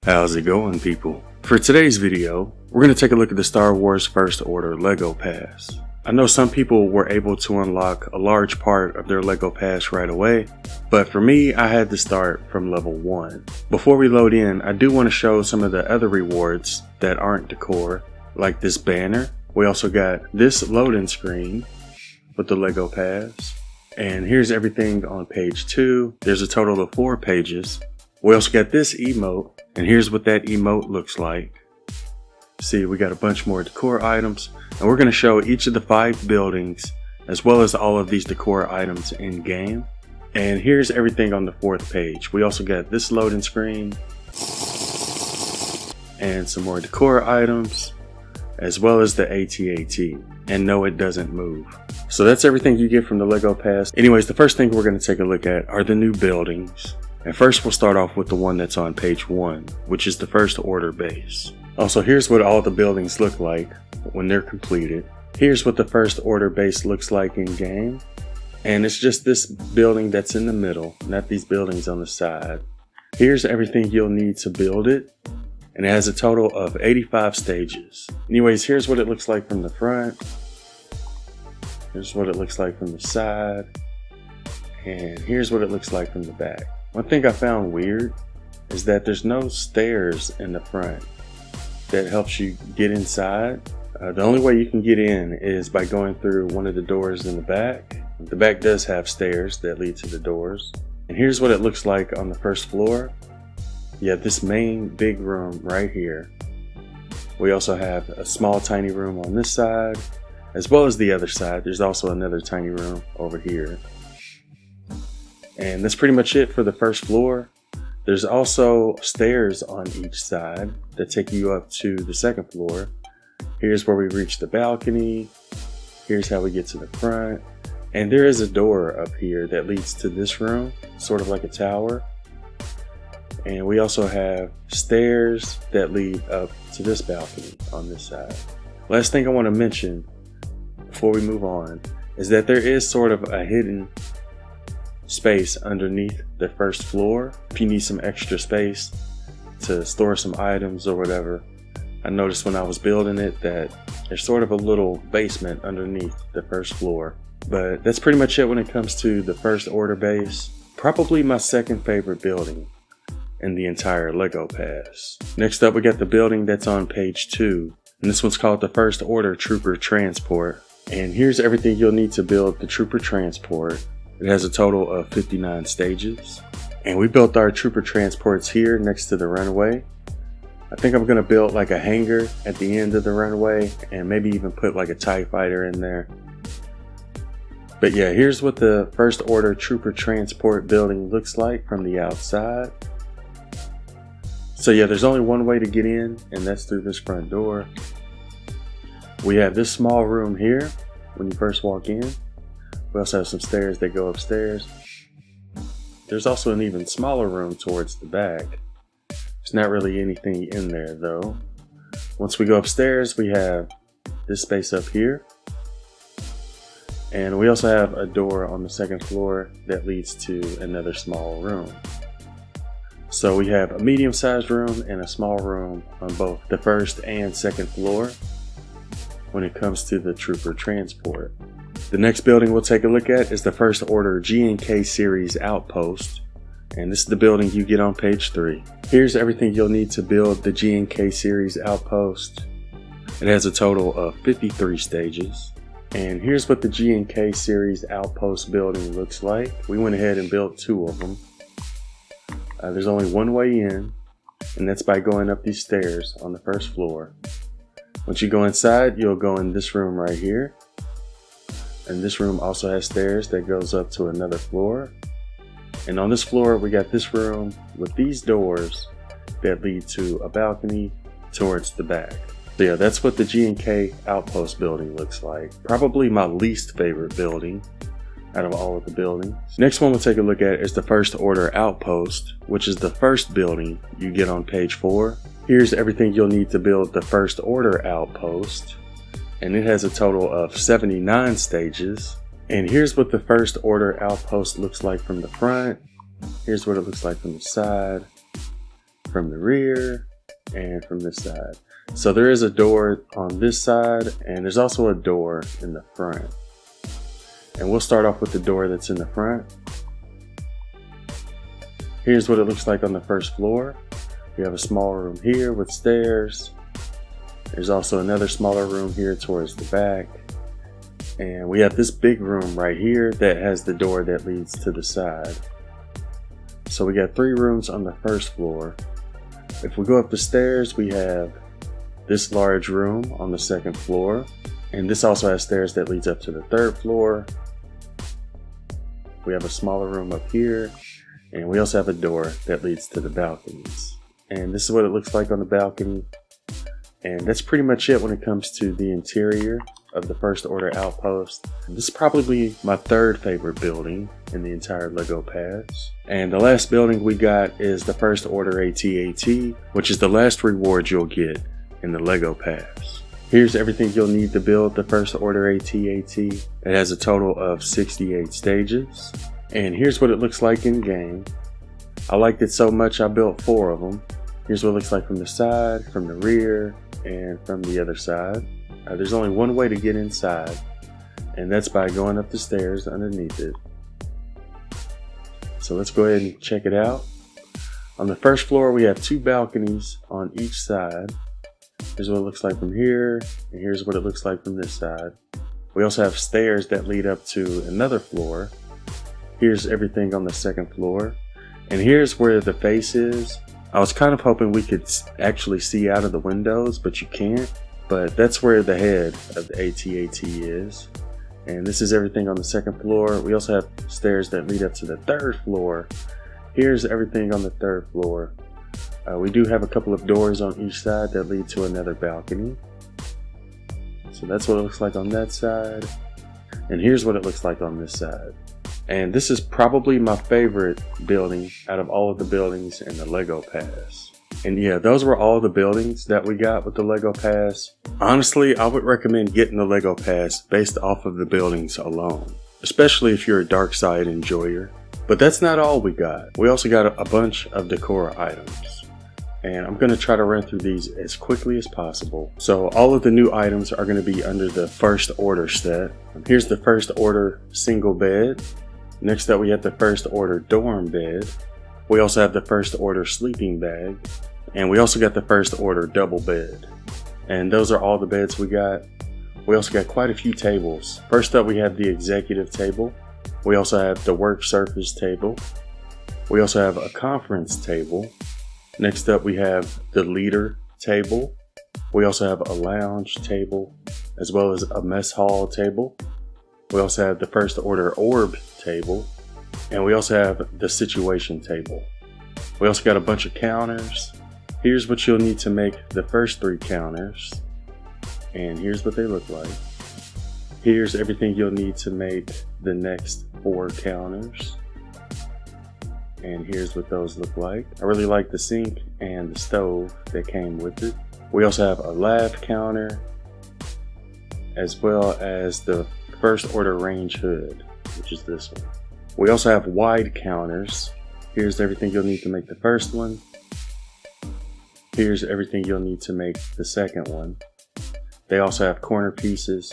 How's it going, people? For today's video, we're going to take a look at the Star Wars First Order LEGO Pass. I know some people were able to unlock a large part of their LEGO Pass right away, but for me, I had to start from level 1. Before we load in, I do want to show some of the other rewards that aren't Decor, like this banner. We also got this loading screen with the LEGO Pass. And here's everything on page 2. There's a total of 4 pages. We also got this emote, and here's what that emote looks like. See, we got a bunch more decor items, and we're going to show each of the 5 buildings as well as all of these decor items in game. And here's everything on the 4th page. We also got this loading screen and some more decor items as well as the ATAT. And no, it doesn't move. So that's everything you get from the LEGO Pass. Anyways, the first thing we're going to take a look at are the new buildings. And first we'll start off with the one that's on page 1, which is the First Order base. Also, here's what all the buildings look like when they're completed. Here's what the First Order base looks like in game. And it's just this building that's in the middle, not these buildings on the side. Here's everything you'll need to build it. And it has a total of 85 stages. Anyways, here's what it looks like from the front. Here's what it looks like from the side. And here's what it looks like from the back. One thing I found weird is that there's no stairs in the front that helps you get inside. The only way you can get in is by going through one of the doors in the back. The back does have stairs that lead to the doors. And here's what it looks like on the first floor. You have this main big room right here. We also have a small tiny room on this side, as well as the other side. There's also another tiny room over here. And that's pretty much it for the first floor. There's also stairs on each side that take you up to the second floor. Here's where we reach the balcony. Here's how we get to the front. And there is a door up here that leads to this room, sort of like a tower. And we also have stairs that lead up to this balcony on this side. Last thing I want to mention before we move on is that there is sort of a hidden space underneath the first floor if you need some extra space to store some items or whatever. I noticed when I was building it that there's sort of a little basement underneath the first floor. But that's pretty much it when it comes to the First Order base. Probably my second favorite building in the entire LEGO Pass. Next up, we got the building that's on page 2, and this one's called the First Order Trooper Transport. And here's everything you'll need to build the Trooper Transport. It has a total of 59 stages. And we built our Trooper Transports here next to the runway. I think I'm going to build like a hangar at the end of the runway and maybe even put like a TIE fighter in there. But yeah, here's what the First Order Trooper Transport building looks like from the outside. So yeah, there's only one way to get in, and that's through this front door. We have this small room here when you first walk in. We also have some stairs that go upstairs. There's also an even smaller room towards the back. There's not really anything in there though. Once we go upstairs, we have this space up here. And we also have a door on the second floor that leads to another small room. So we have a medium-sized room and a small room on both the first and second floor when it comes to the Trooper Transport. The next building we'll take a look at is the First Order G&K Series Outpost. And this is the building you get on page 3. Here's everything you'll need to build the G&K Series Outpost. It has a total of 53 stages. And here's what the G&K Series Outpost building looks like. We went ahead and built 2 of them. There's only one way in, and that's by going up these stairs on the first floor. Once you go inside, you'll go in this room right here. And this room also has stairs that goes up to another floor. And on this floor, we got this room with these doors that lead to a balcony towards the back. So yeah, that's what the G&K Outpost building looks like. Probably my least favorite building out of all of the buildings. Next one we'll take a look at is the First Order Outpost, which is the first building you get on page 4. Here's everything you'll need to build the First Order Outpost. And it has a total of 79 stages. And here's what the First Order Outpost looks like from the front. Here's what it looks like from the side, from the rear, and from this side. So there is a door on this side, and there's also a door in the front. And we'll start off with the door that's in the front. Here's what it looks like on the first floor. We have a small room here with stairs. There's also another smaller room here towards the back. And we have this big room right here that has the door that leads to the side. So we got 3 rooms on the first floor. If we go up the stairs, we have this large room on the second floor. And this also has stairs that leads up to the 3rd floor. We have a smaller room up here. And we also have a door that leads to the balconies. And this is what it looks like on the balcony. And that's pretty much it when it comes to the interior of the First Order Outpost. This is probably my 3rd favorite building in the entire LEGO Pass. And the last building we got is the First Order ATAT, which is the last reward you'll get in the LEGO Pass. Here's everything you'll need to build the First Order ATAT. It has a total of 68 stages. And here's what it looks like in game. I liked it so much I built 4 of them. Here's what it looks like from the side, from the rear, and from the other side. There's only one way to get inside, and that's by going up the stairs underneath it. So let's go ahead and check it out. On the first floor we have 2 balconies on each side. Here's what it looks like from here, and here's what it looks like from this side. We also have stairs that lead up to another floor. Here's everything on the second floor, and here's where the face is. I was kind of hoping we could actually see out of the windows, but you can't. But that's where the head of the ATAT is. And this is everything on the second floor. We also have stairs that lead up to the 3rd floor. Here's everything on the 3rd floor. We do have a couple of doors on each side that lead to another balcony. So that's what it looks like on that side. And here's what it looks like on this side. And this is probably my favorite building out of all of the buildings in the LEGO Pass. And yeah, those were all the buildings that we got with the LEGO Pass. Honestly, I would recommend getting the LEGO Pass based off of the buildings alone, especially if you're a dark side enjoyer. But that's not all we got. We also got a bunch of decor items. And I'm going to try to run through these as quickly as possible. So all of the new items are going to be under the First Order set. Here's the First Order single bed. Next up we have the First Order dorm bed. We also have the First Order sleeping bag. And we also got the First Order double bed. And those are all the beds we got. We also got quite a few tables. First up we have the executive table. We also have the work surface table. We also have a conference table. Next up we have the leader table. We also have a lounge table, as well as a mess hall table. We also have the First Order orb table, and we also have the situation table. We also got a bunch of counters. Here's what you'll need to make the first 3 counters, and here's what they look like. Here's everything you'll need to make the next 4 counters, and here's what those look like. I really like the sink and the stove that came with it. We also have a lav counter, as well as the First Order range hood, which is this one. We also have wide counters. Here's everything you'll need to make the first one. Here's everything you'll need to make the second one. They also have corner pieces.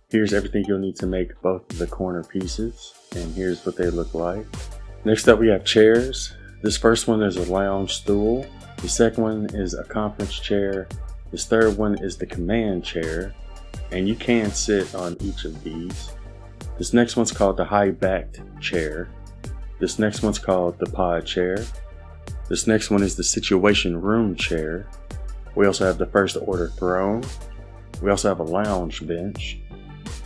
Here's everything you'll need to make both of the corner pieces, and here's what they look like. Next up we have chairs. This first one is a lounge stool. The second one is a conference chair. This third one is the command chair, and you can sit on each of these. This next one's called the high-backed chair. This next one's called the pod chair. This next one is the situation room chair. We also have the First Order throne. We also have a lounge bench.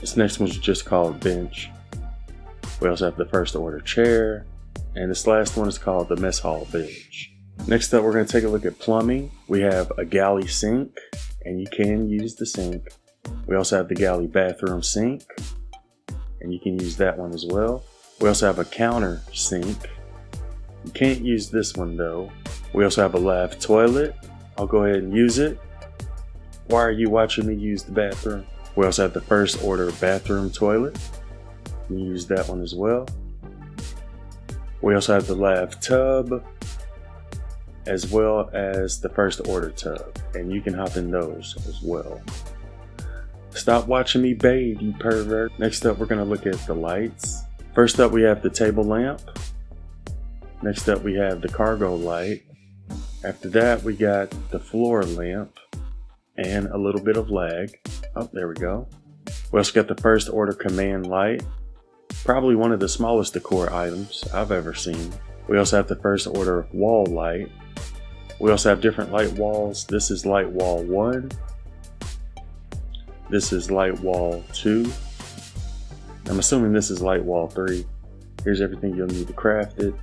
This next one's just called bench. We also have the First Order chair. And this last one is called the mess hall bench. Next up, we're going to take a look at plumbing. We have a galley sink, and you can use the sink. We also have the galley bathroom sink, and you can use that one as well. We also have a counter sink. You can't use this one though. We also have a lav toilet. I'll go ahead and use it. Why are you watching me use the bathroom? We also have the First Order bathroom toilet. You can use that one as well. We also have the lav tub. as well as the first order tub, and you can hop in those as well. Stop watching me bathe, you pervert. Next up, we're going to look at the lights. First up, we have the table lamp. Next up, we have the cargo light. After that, we got the floor lamp and a little bit of lag. Oh, there we go. We also got the first order command light. Probably one of the smallest Decor items I've ever seen. We also have the first order wall light. We also have different light walls. This is light wall 1. This is light wall 2. I'm assuming this is light wall 3. Here's everything you'll need to craft it.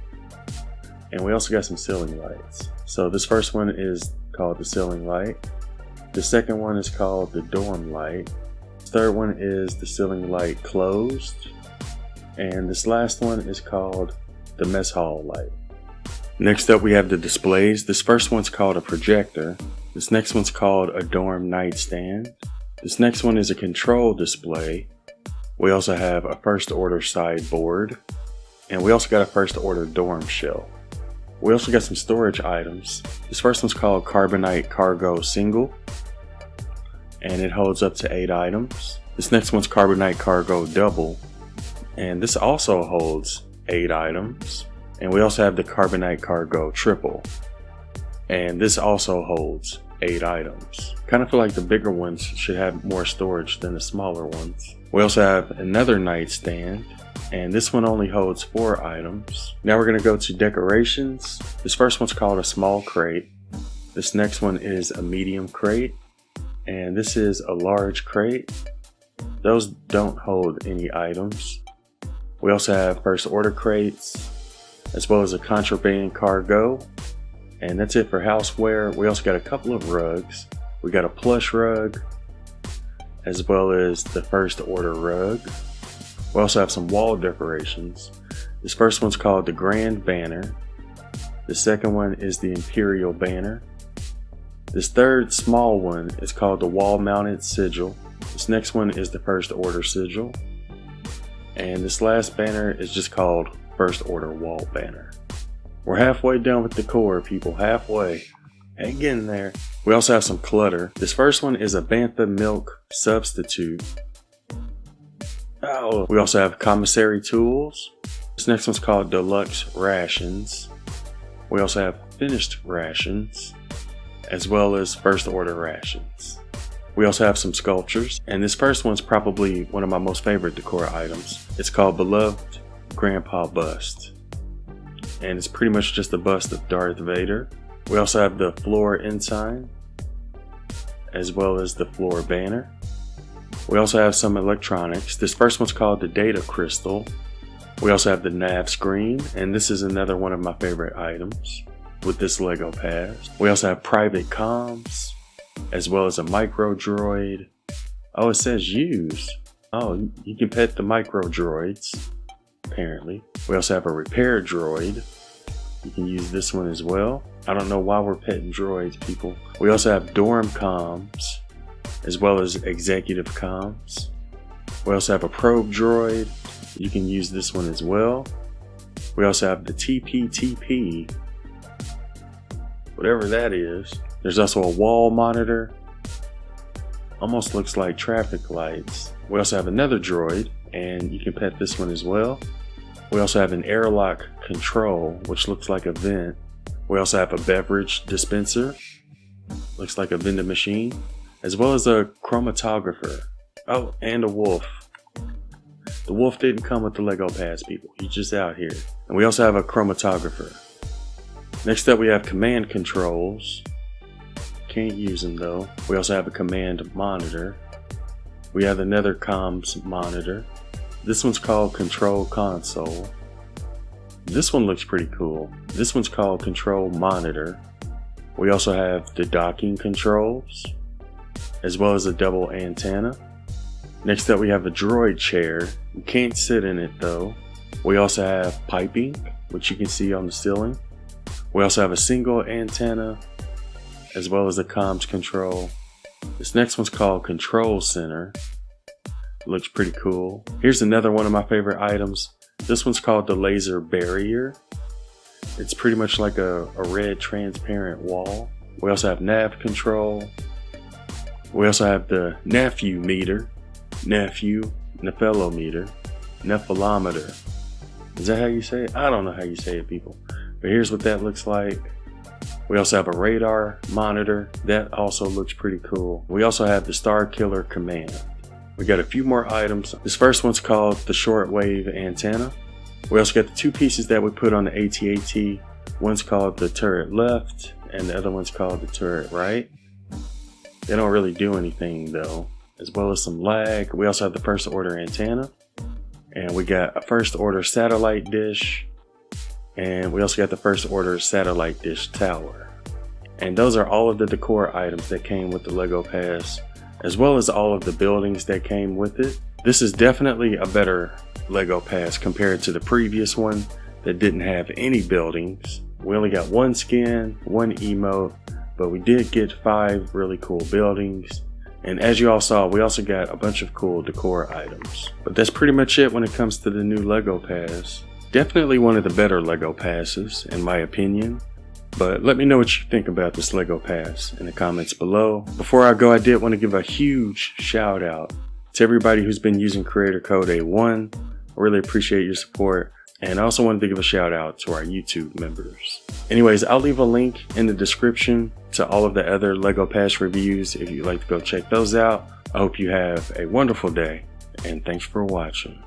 And we also got some ceiling lights. So this first one is called the ceiling light. The second one is called the dorm light. The third one is the ceiling light closed. And this last one is called the mess hall light. Next up, we have the displays. This first one's called a projector. This next one's called a dorm nightstand. This next one is a control display. We also have a first order sideboard. And we also got a first order dorm shelf. We also got some storage items. This first one's called Carbonite Cargo Single. And it holds up to 8 items. This next one's Carbonite Cargo Double. And this also holds 8 items. And we also have the Carbonite Cargo Triple. And this also holds 8 items. Kind of feel like the bigger ones should have more storage than the smaller ones. We also have another nightstand. And this one only holds 4 items. Now we're going to go to decorations. This first one's called a small crate. This next one is a medium crate. And this is a large crate. Those don't hold any items. We also have first order crates, as well as a contraband cargo. And that's it for houseware. We also got a couple of rugs. We got a plush rug, as well as the first order rug. We also have some wall decorations. This first one's called the Grand Banner. The second one is the Imperial Banner. This third small one is called the Wall Mounted Sigil. This next one is the First Order Sigil. And this last banner is just called First Order Wall Banner. We're halfway done with Decor, people. Halfway. Hang in there. We also have some clutter. This first one is a Bantha Milk Substitute. Oh, we also have commissary tools. This next one's called Deluxe Rations. We also have finished rations, as well as first order rations. We also have some sculptures, and this first one's probably one of my most favorite Decor items. It's called Beloved Grandpa Bust, and it's pretty much just a bust of Darth Vader. We also have the floor ensign, as well as the floor banner. We also have some electronics. This first one's called the Data Crystal. We also have the nav screen, and this is another one of my favorite items with this Lego pass. We also have private comms, as well as a micro droid. Oh, it says use. Oh, you can pet the micro droids, apparently. We also have a repair droid. You can use this one as well. I don't know why we're petting droids, people. We also have dorm comms, as well as executive comms. We also have a probe droid. You can use this one as well. We also have the TPTP, whatever that is. There's also a wall monitor. Almost looks like traffic lights. We also have another droid, and you can pet this one as well. We also have an airlock control, which looks like a vent. We also have a beverage dispenser. Looks like a vending machine, as well as a chromatographer. Oh, and a wolf. The wolf didn't come with the Lego pass, people. He's just out here. And we also have a chromatographer. Next up, we have command controls. Can't use them though. We also have a command monitor. We have another comms monitor. This one's called control console. This one looks pretty cool. This one's called control monitor. We also have the docking controls, as well as a double antenna. Next up, we have a droid chair. You can't sit in it though. We also have piping, which you can see on the ceiling. We also have a single antenna, as well as a comms control. This next one's called Control Center. Looks pretty cool. Here's another one of my favorite items. This one's called the Laser Barrier. It's pretty much like a red transparent wall. We also have nav control. We also have the nephew meter, nephelometer, nephelometer. Is that how you say it? I don't know how you say it, people. But here's what that looks like. We also have a radar monitor. That also looks pretty cool. We also have the Star Killer command. We got a few more items. This first one's called the shortwave antenna. We also got the two pieces that we put on the ATAT. One's called the turret left and the other one's called the turret right. They don't really do anything though. As well as some lag. We also have the first order antenna. And we got a first order satellite dish. And we also got the first order satellite dish tower. And those are all of the decor items that came with the LEGO Pass, as well as all of the buildings that came with it. This is definitely a better LEGO Pass compared to the previous one that didn't have any buildings. We only got one skin, one emote, but we did get 5 really cool buildings. And as you all saw, we also got a bunch of cool decor items. But that's pretty much it when it comes to the new LEGO Pass. Definitely one of the better LEGO Passes, in my opinion. But let me know what you think about this LEGO Pass in the comments below. Before I go, I did want to give a huge shout out to everybody who's been using creator code A1. I really appreciate your support. And I also wanted to give a shout out to our YouTube members. Anyways, I'll leave a link in the description to all of the other LEGO Pass reviews if you'd like to go check those out. I hope you have a wonderful day, and thanks for watching.